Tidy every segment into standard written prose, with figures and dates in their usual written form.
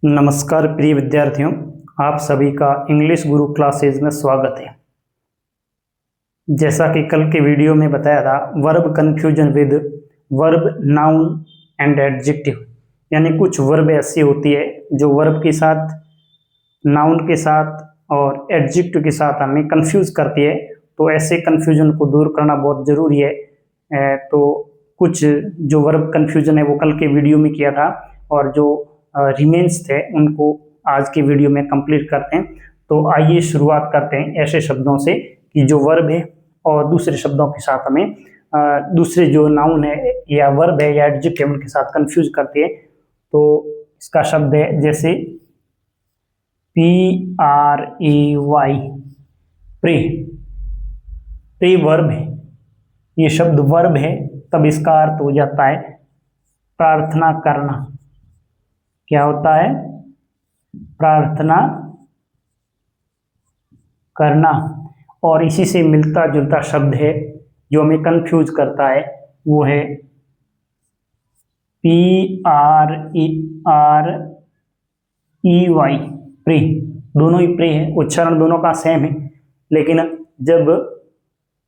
नमस्कार प्रिय विद्यार्थियों, आप सभी का इंग्लिश गुरु क्लासेज में स्वागत है। जैसा कि कल के वीडियो में बताया था, verb confusion with verb, noun and adjective, यानी कुछ वर्ब ऐसी होती है जो वर्ब के साथ, नाउन के साथ और एडजेक्टिव के साथ हमें कंफ्यूज करती है। तो ऐसे कन्फ्यूजन को दूर करना बहुत ज़रूरी है। तो कुछ जो वर्ब कन्फ्यूजन है वो कल के वीडियो में किया था, और जो रिमेन्स थे उनको आज की वीडियो में कंप्लीट करते हैं। तो आइए शुरुआत करते हैं ऐसे शब्दों से कि जो वर्ब है और दूसरे शब्दों के साथ हमें दूसरे जो नाउन है या वर्ब है या एडजेक्टिव उनके साथ कंफ्यूज करती है। तो इसका शब्द है जैसे PRAY, प्रे। प्रे वर्ब है, ये शब्द वर्ब है, तब इसका अर्थ हो जाता है प्रार्थना करना। क्या होता है? प्रार्थना करना। और इसी से मिलता जुलता शब्द है जो हमें कंफ्यूज करता है, वो है PREY, प्रे। दोनों ही प्रे है, उच्चारण दोनों का सेम है, लेकिन जब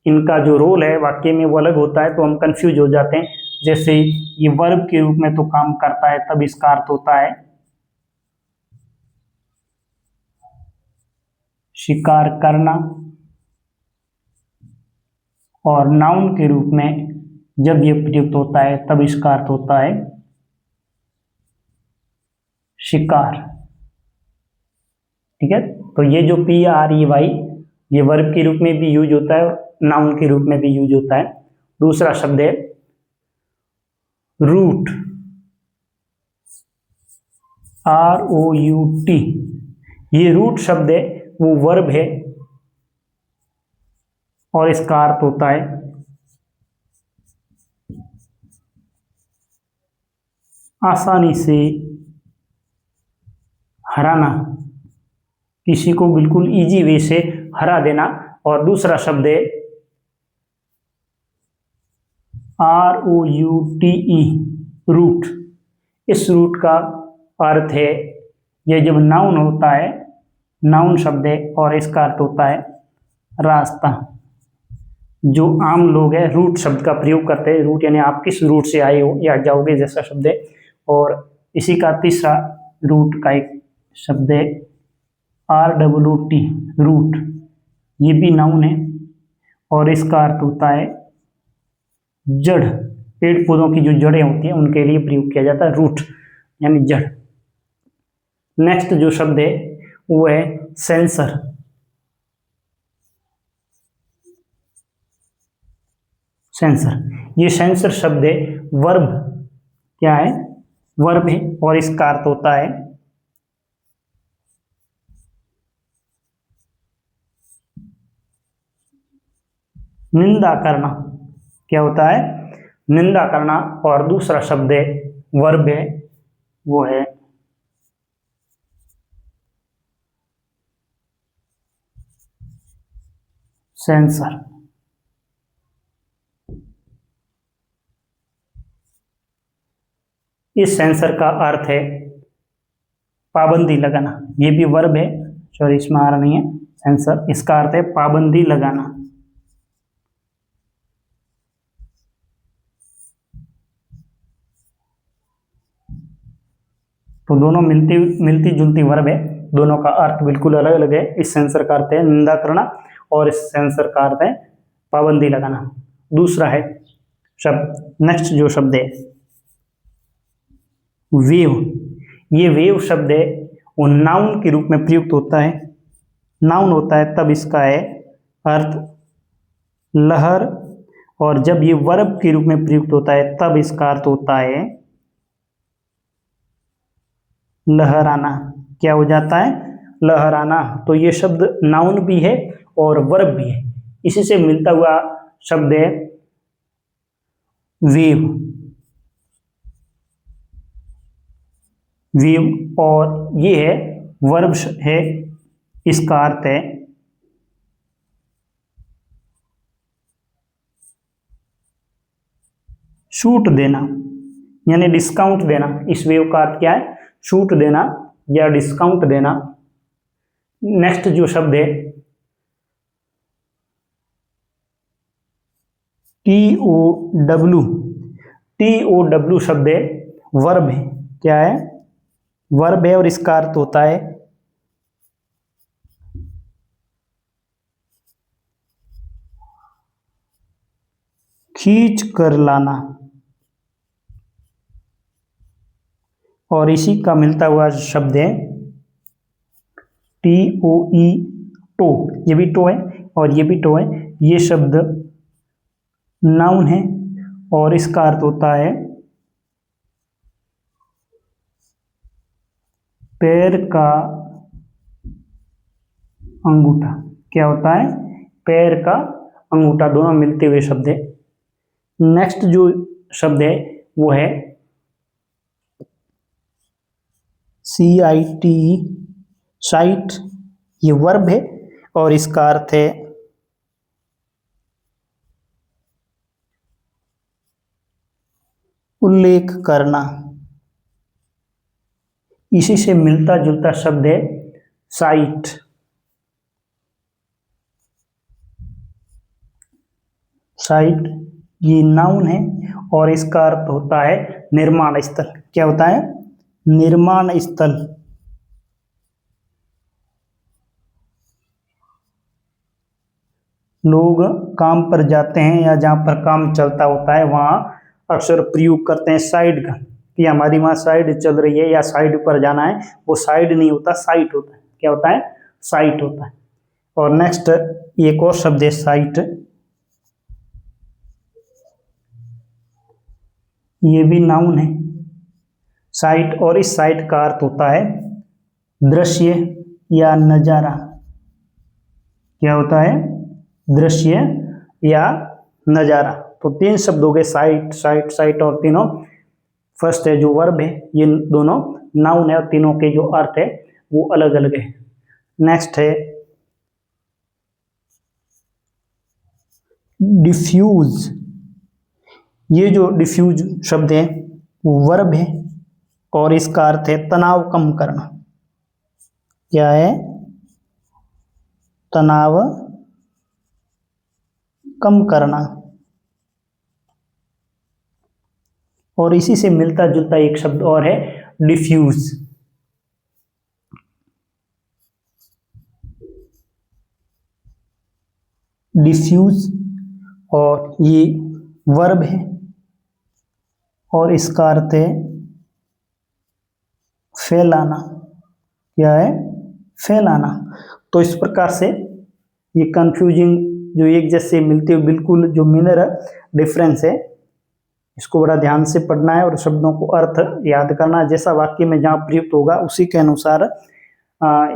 इनका जो रोल है वाक्य में वो अलग होता है तो हम कंफ्यूज हो जाते हैं। जैसे ये वर्ब के रूप में तो काम करता है, तब इसका अर्थ होता है शिकार करना, और नाउन के रूप में जब ये प्रयुक्त होता है तब इसका अर्थ होता है शिकार। ठीक है, तो ये जो PREY ये वर्ब के रूप में भी यूज होता है, नाउन के रूप में भी यूज होता है। दूसरा शब्द है रूट, ROUT। ये रूट शब्द है, वो वर्ब है और इसका अर्थ होता है आसानी से हराना, किसी को बिल्कुल इजी वे से हरा देना। और दूसरा शब्द है ROUTE, रूट। इस रूट का अर्थ है, ये जब नाउन होता है, नाउन शब्द है और इसका अर्थ होता है रास्ता। जो आम लोग हैं रूट शब्द का प्रयोग करते हैं, रूट यानी आप किस रूट से आए हो या जाओगे जैसा शब्द है। और इसी का तीसरा रूट का एक शब्द है RWT, रूट। ये भी नाउन है और इसका अर्थ होता है जड़। पेड़ पौधों की जो जड़ें होती हैं उनके लिए प्रयोग किया जाता है रूट, यानी जड़। नेक्स्ट जो शब्द है वो है सेंसर। सेंसर, ये सेंसर शब्द है वर्ब। क्या है? वर्ब है और इसका अर्थ होता है निंदा करना। क्या होता है? निंदा करना। और दूसरा शब्द है वर्ब है, वो है सेंसर। इस सेंसर का अर्थ है पाबंदी लगाना। ये भी वर्ब है, सॉरी इसमें आ रहा नहीं है सेंसर, इसका अर्थ है पाबंदी लगाना। तो दोनों मिलती जुलती वर्ब है, दोनों का अर्थ बिल्कुल अलग अलग है। इस सेंसर का अर्थ है निंदा करना और इस सेंसर का अर्थ है पाबंदी लगाना। दूसरा है शब्द, नेक्स्ट जो शब्द है वेव। ये वेव शब्द है वो नाउन के रूप में प्रयुक्त होता है। नाउन होता है तब इसका है अर्थ लहर, और जब ये वर्ब के रूप में प्रयुक्त होता है तब इसका अर्थ होता है लहराना। क्या हो जाता है? लहराना। तो ये शब्द नाउन भी है और वर्ब भी है, इसी से मिलता हुआ शब्द है वेव। वेव, और ये है वर्ब है, इसका अर्थ है छूट देना, यानी डिस्काउंट देना। इस वेव का अर्थ क्या है? छूट देना, या डिस्काउंट देना। नेक्स्ट जो शब्द है TOW, TOW शब्द है वर्ब है। क्या है? वर्ब है और इसका अर्थ होता है खींच कर लाना, और इसी का मिलता हुआ शब्द है TOE, टो। ये भी टो है और ये भी टो है। ये शब्द नाउन है और इसका अर्थ होता है पैर का अंगूठा। क्या होता है? पैर का अंगूठा, दोनों मिलते हुए शब्द है। नेक्स्ट जो शब्द है वो है CIT, साइट। ये वर्ब है और इसका अर्थ है उल्लेख करना। इसी से मिलता जुलता शब्द है साइट। साइट ये नाउन है और इसका अर्थ होता है निर्माण स्थल। क्या होता है? निर्माण स्थल। लोग काम पर जाते हैं या जहाँ पर काम चलता होता है वहाँ अक्सर प्रयोग करते हैं साइड का, कि हमारी वहाँ साइड चल रही है या साइड पर जाना है। वो साइड नहीं होता, साइट होता है। क्या होता है? साइट होता है। और नेक्स्ट एक और शब्द है साइट। ये भी नाउन है साइट, और इस साइट का अर्थ होता है दृश्य या नजारा। क्या होता है? दृश्य या नजारा। तो तीन शब्द हो गए, साइट, साइट, साइट, और तीनों। फर्स्ट है जो वर्ब है, ये दोनों नाउन है और तीनों के जो अर्थ है वो अलग अलग है। नेक्स्ट है डिफ्यूज। ये जो डिफ्यूज शब्द है वो वर्ब है और इसका अर्थ है तनाव कम करना। क्या है? तनाव कम करना। और इसी से मिलता जुलता एक शब्द और है डिफ्यूज। डिफ्यूज और ये वर्ब है और इसका अर्थ है फैलाना। क्या है? फैलाना। तो इस प्रकार से ये कंफ्यूजिंग जो एक जैसे मिलते हुए बिल्कुल जो मिनर डिफरेंस है, इसको बड़ा ध्यान से पढ़ना है और शब्दों को अर्थ याद करना। जैसा वाक्य में जहाँ प्रयुक्त होगा उसी के अनुसार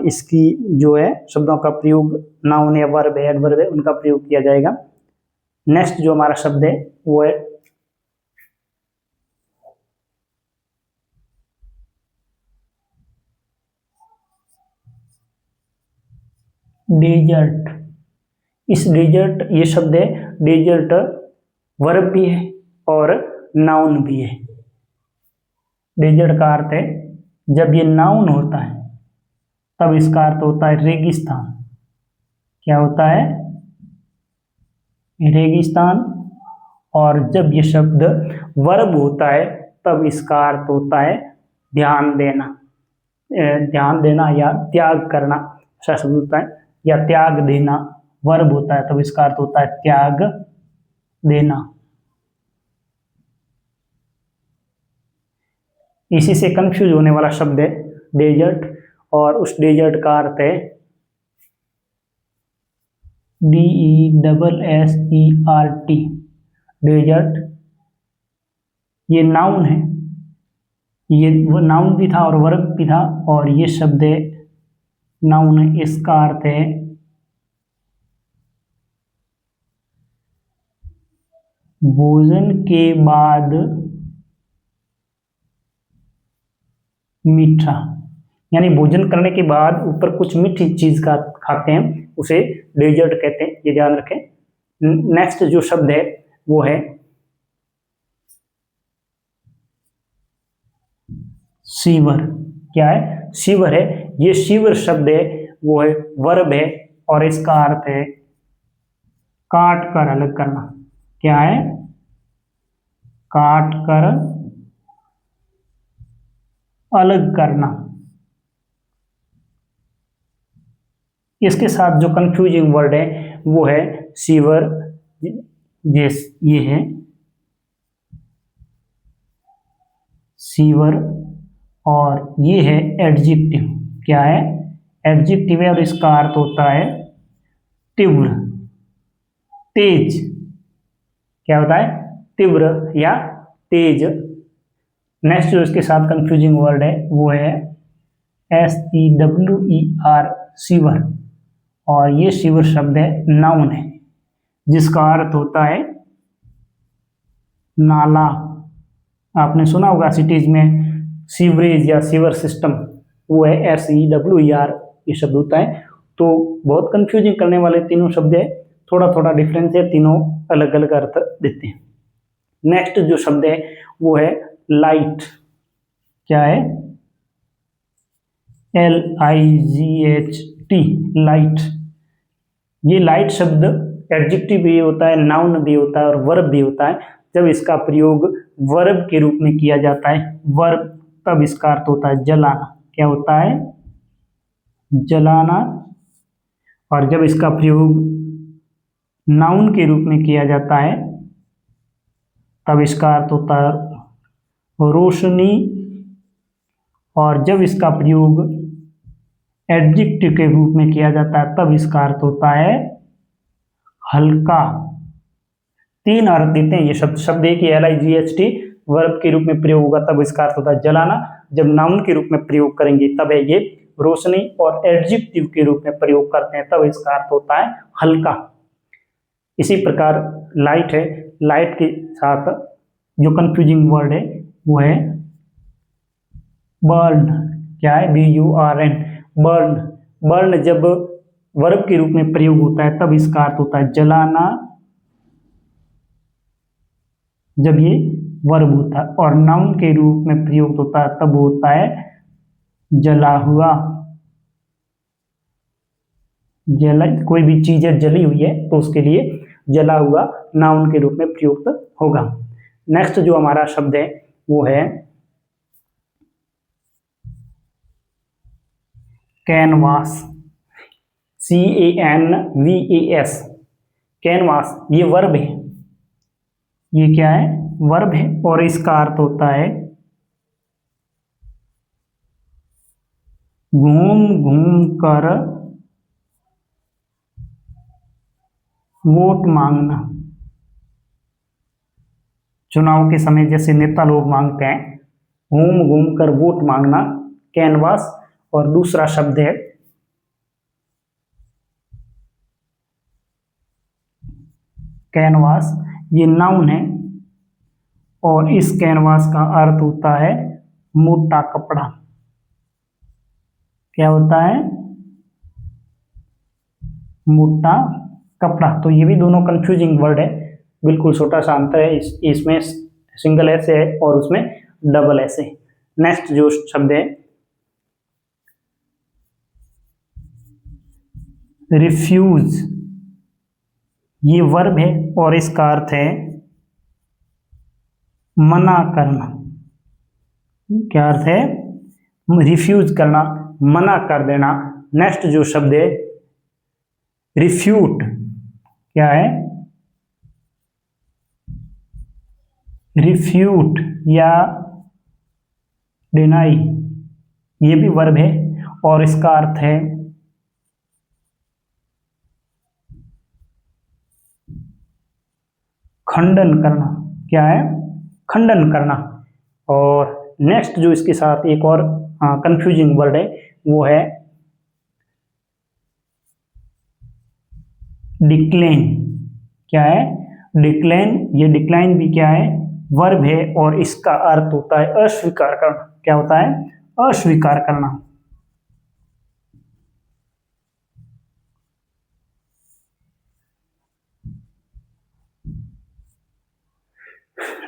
इसकी जो है शब्दों का प्रयोग, नाउन या वर्ब है, एडवर्ब है, उनका प्रयोग किया जाएगा। नेक्स्ट जो हमारा शब्द है वो है डेजर्ट। इस डेजर्ट, ये शब्द है डेजर्ट वर्ब भी है और नाउन भी है। डेजर्ट का अर्थ है, जब ये नाउन होता है तब इसका अर्थ होता है रेगिस्तान। क्या होता है? रेगिस्तान। और जब ये शब्द वर्ब होता है तब इसका अर्थ होता है ध्यान देना। ध्यान देना या त्याग करना, ऐसा शब्द होता है। या त्याग देना वर्ब होता है तब इसका अर्थ होता है त्याग देना। इसी से कंफ्यूज होने वाला शब्द है डेजर्ट, और उस डेजर्ट का अर्थ है DESSERT, डेजर्ट। ये नाउन है, ये वो नाउन भी था और वर्ब भी था, और ये शब्द है नाउन है। इसका अर्थ है भोजन के बाद मीठा, यानी भोजन करने के बाद ऊपर कुछ मीठी चीज का खाते हैं, उसे डेजर्ट कहते हैं। ये ध्यान रखें। नेक्स्ट जो शब्द है वो है सीवर। क्या है? सीवर है। ये सीवर शब्द है वो है वर्ब है और इसका अर्थ है काट कर अलग करना। क्या है? काट कर अलग करना। इसके साथ जो कंफ्यूजिंग वर्ड है वो है सीवर, ये है सीवर, और ये है एडजेक्टिव। क्या है? एडजेक्टिव है और इसका अर्थ होता है तीव्र, तेज। क्या होता है? तीव्र या तेज। नेक्स्ट जो इसके साथ कंफ्यूजिंग वर्ड है वो है SEWER, सीवर, और ये सीवर शब्द है नाउन है जिसका अर्थ होता है नाला। आपने सुना होगा सिटीज में सीवरेज या सीवर सिस्टम, वो है SEWER ये शब्द होता है। तो बहुत कंफ्यूजिंग करने वाले तीनों शब्द है, थोड़ा थोड़ा डिफरेंस है, तीनों अलग अलग अर्थ देते हैं। नेक्स्ट जो शब्द है वो है लाइट। क्या है? LIGHT, light. ये लाइट शब्द एडजेक्टिव भी होता है, नाउन भी होता है और वर्ब भी होता है। जब इसका प्रयोग वर्ब के रूप में किया जाता है, वर्ब, तब इसका अर्थ होता है जलाना। क्या होता है? जलाना। और जब इसका प्रयोग नाउन के रूप में किया जाता है तब इसका अर्थ होता है रोशनी। और जब इसका प्रयोग एडजेक्टिव के रूप में किया जाता है तब इसका अर्थ होता है हल्का। तीन अर्थ देते हैं ये शब्द एक ही LIGHT वर्ब के रूप में प्रयोग होगा तब इसका अर्थ होता है जलाना, जब नाउन के रूप में प्रयोग करेंगे तब है ये रोशनी, और एडजेक्टिव के रूप में प्रयोग करते हैं तब इसका अर्थ होता है हल्का। इसी प्रकार लाइट है, लाइट के साथ जो कंफ्यूजिंग वर्ड है वो है बर्न। क्या है? BURN, burn. बर्न जब वर्ब के रूप में प्रयोग होता है तब इसका अर्थ होता है जलाना, जब ये वर्ब होता है, और नाउन के रूप में प्रयोग होता है तब होता है जला हुआ। कोई भी चीज जली हुई है तो उसके लिए जला हुआ नाउन के रूप में प्रयुक्त होगा। नेक्स्ट जो हमारा शब्द है वो है कैनवास। CANVAS, canvas. ये वर्ब है। ये क्या है? वर्ब है और इसका अर्थ होता है घूम घूम कर वोट मांगना। चुनाव के समय जैसे नेता लोग मांगते हैं, घूम घूम कर वोट मांगना, कैनवास। और दूसरा शब्द है कैनवास, ये नाउन है और इस कैनवास का अर्थ होता है मोटा कपड़ा। क्या होता है? मोटा कपड़ा। तो ये भी दोनों कंफ्यूजिंग वर्ड है, बिल्कुल छोटा सा अंतर है, इसमें सिंगल एस है और उसमें डबल एस है। नेक्स्ट जो शब्द है रिफ्यूज, ये वर्ब है और इसका अर्थ है मना करना। क्या अर्थ है? रिफ्यूज करना, मना कर देना। नेक्स्ट जो शब्द है रिफ्यूट। क्या है? रिफ्यूट या डिनाई, ये भी वर्ब है और इसका अर्थ है खंडन करना। क्या है? खंडन करना। और नेक्स्ट जो इसके साथ एक और कंफ्यूजिंग वर्ड है वो है डिक्लेन। क्या है? डिक्लेन। ये डिक्लाइन भी क्या है? वर्ब है और इसका अर्थ होता है अस्वीकार करना। क्या होता है? अस्वीकार करना।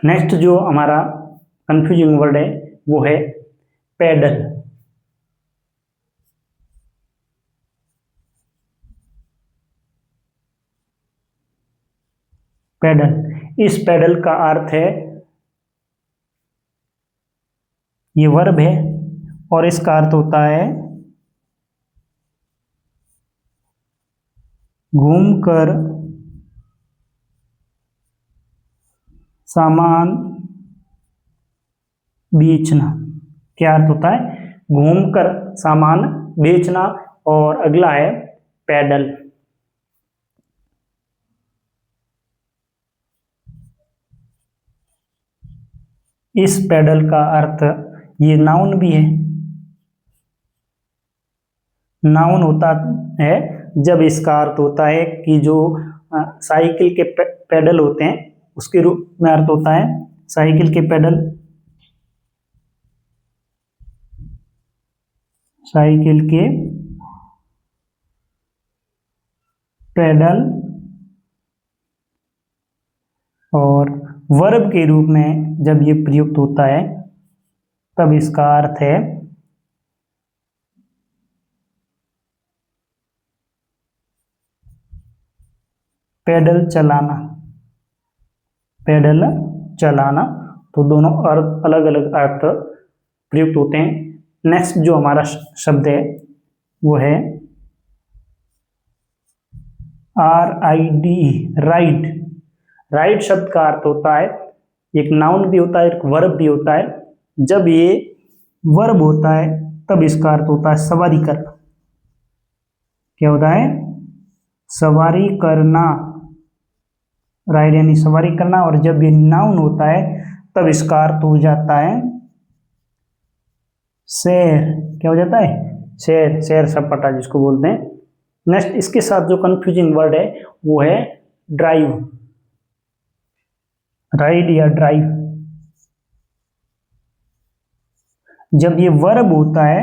नेक्स्ट जो हमारा कंफ्यूजिंग वर्ड है वो है पैडल। पेडल। इस पेडल का अर्थ है, ये वर्ब है और इसका अर्थ होता है घूमकर सामान बेचना। क्या अर्थ होता है? घूमकर सामान बेचना। और अगला है पैडल। इस पैडल का अर्थ, ये नाउन भी है। नाउन होता है जब इसका अर्थ होता है कि जो साइकिल के पैडल होते हैं उसके रूप में अर्थ होता है साइकिल के पैडल। साइकिल के पैडल। और वर्ब के रूप में जब ये प्रयुक्त होता है तब इसका अर्थ है पैडल चलाना। पैडल चलाना। तो दोनों अर्थ, अलग अलग अर्थ प्रयुक्त होते हैं। नेक्स्ट जो हमारा शब्द है वो है RIDE, राइड। राइड शब्द का अर्थ होता है, एक नाउन भी होता है, एक वर्ब भी होता है। जब ये वर्ब होता है तब इसका अर्थ होता है सवारी करना। क्या होता है? सवारी करना। राइड यानी सवारी करना। और जब ये नाउन होता है तब इसका अर्थ हो जाता है सैर। क्या हो जाता है? सैर। सैर सपाटा जिसको बोलते हैं। नेक्स्ट इसके साथ जो कंफ्यूजिंग वर्ड है वो है ड्राइव। राइड या ड्राइव। जब ये वर्ब होता है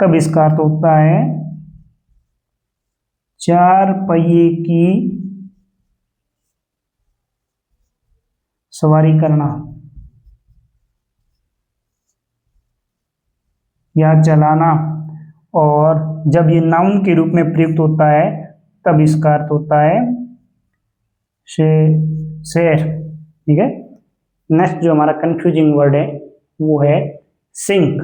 तब इसका अर्थ होता है चार पहिए की सवारी करना या चलाना। और जब ये नाउन के रूप में प्रयुक्त होता है तब इसका अर्थ होता है शेर। ठीक है। नेक्स्ट जो हमारा कंफ्यूजिंग वर्ड है वो है सिंक।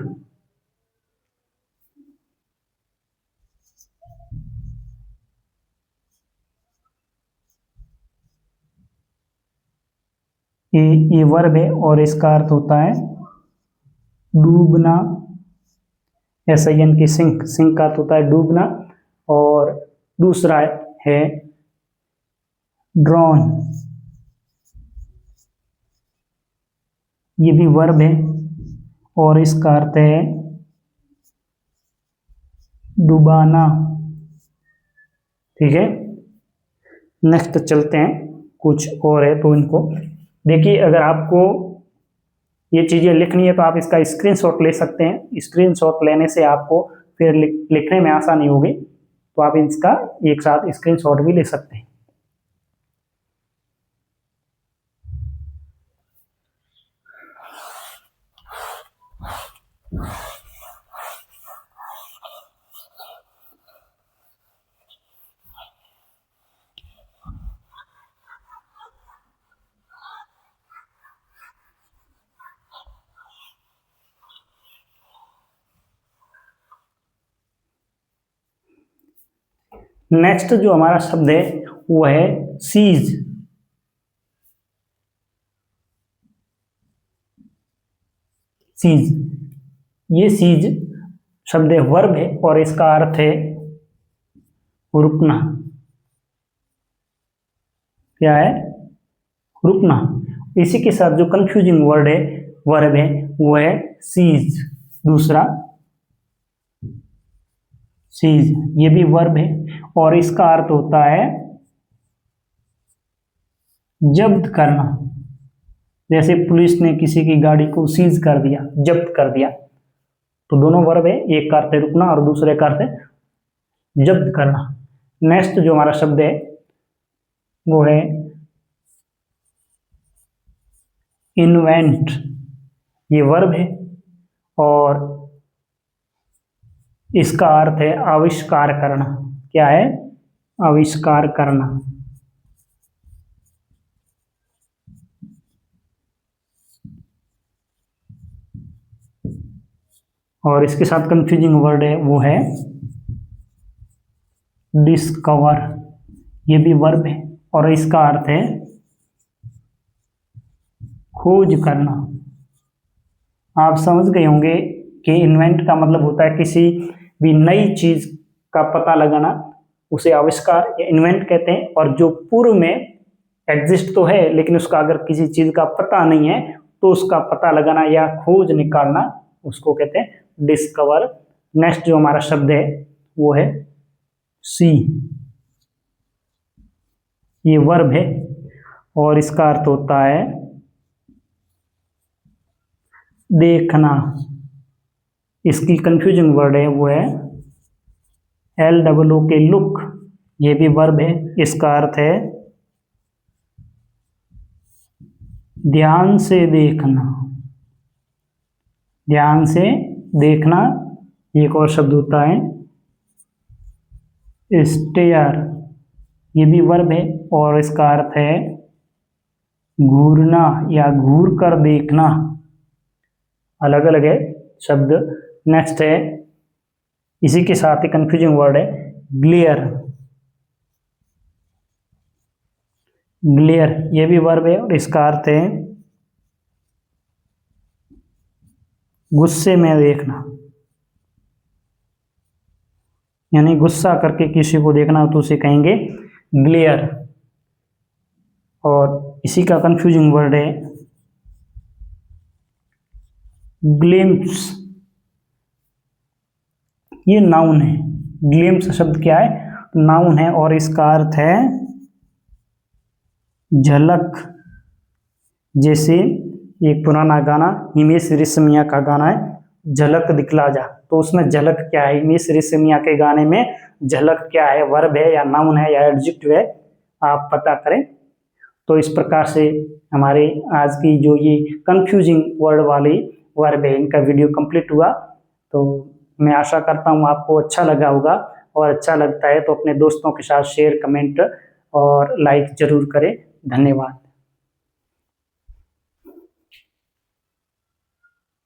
ये वर्ब है और इसका अर्थ होता है डूबना। SINK, sink. सिंक का अर्थ होता है डूबना। और दूसरा है ड्रॉन। ये भी वर्ब है और इसका अर्थ है डुबाना। ठीक है। नेक्स्ट चलते हैं, कुछ और है तो इनको देखिए। अगर आपको ये चीज़ें लिखनी है तो आप इसका स्क्रीनशॉट ले सकते हैं। स्क्रीनशॉट लेने से आपको फिर लिखने में आसानी होगी, तो आप इसका एक साथ स्क्रीनशॉट भी ले सकते हैं। नेक्स्ट जो हमारा शब्द है वो है सीज। सीज। ये सीज शब्द वर्ब है और इसका अर्थ है रुकना। क्या है? रुकना। इसी के साथ जो कंफ्यूजिंग वर्ड है, वर्ब है, वो है सीज। दूसरा सीज, ये भी वर्ब है और इसका अर्थ होता है जब्त करना। जैसे पुलिस ने किसी की गाड़ी को सीज कर दिया, जब्त कर दिया, तो दोनों वर्ब है। एक का अर्थ है रुकना और दूसरे का अर्थ है जब्त करना। नेक्स्ट जो हमारा शब्द है वो है इन्वेंट। ये वर्ब है और इसका अर्थ है आविष्कार करना। क्या है? आविष्कार करना। और इसके साथ कंफ्यूजिंग वर्ड है वो है डिस्कवर, ये भी वर्ब है और इसका अर्थ है खोज करना। आप समझ गए होंगे कि इन्वेंट का मतलब होता है किसी भी नई चीज का पता लगाना, उसे आविष्कार या इन्वेंट कहते हैं। और जो पूर्व में एग्जिस्ट तो है लेकिन उसका अगर किसी चीज का पता नहीं है तो उसका पता लगाना या खोज निकालना, उसको कहते हैं डिस्कवर। नेक्स्ट जो हमारा शब्द है वो है सी, ये वर्ब है और इसका अर्थ होता है देखना। इसकी कंफ्यूजिंग वर्ड है वो है LOOK, लुक, ये भी वर्ब है। इसका अर्थ है ध्यान से देखना, ध्यान से देखना। एक और शब्द होता है स्टेयर, ये भी वर्ब है और इसका अर्थ है घूरना या घूर कर देखना। अलग अलग है शब्द। नेक्स्ट है इसी के साथ ही कंफ्यूजिंग वर्ड है ग्लेयर, ग्लेयर ये भी वर्ब है और इसका अर्थ है गुस्से में देखना, यानी गुस्सा करके किसी को देखना तो उसे कहेंगे ग्लेयर। और इसी का कंफ्यूजिंग वर्ड है ग्लिम्प्स, ये नाउन है। ग्लिम्प्स शब्द क्या है? नाउन है और इसका अर्थ है झलक। जैसे एक पुराना गाना हिमेश रेशमिया का गाना है झलक दिखला जा, तो उसमें झलक क्या है? हिमेश रेशमिया के गाने में झलक क्या है? वर्ब है या नाउन है या एडजेक्टिव है? आप पता करें। तो इस प्रकार से हमारे आज की जो ये कंफ्यूजिंग वर्ड वाली वर्ब है इनका वीडियो कंप्लीट हुआ। तो मैं आशा करता हूँ आपको अच्छा लगा होगा, और अच्छा लगता है तो अपने दोस्तों के साथ शेयर, कमेंट और लाइक जरूर करें। धन्यवाद।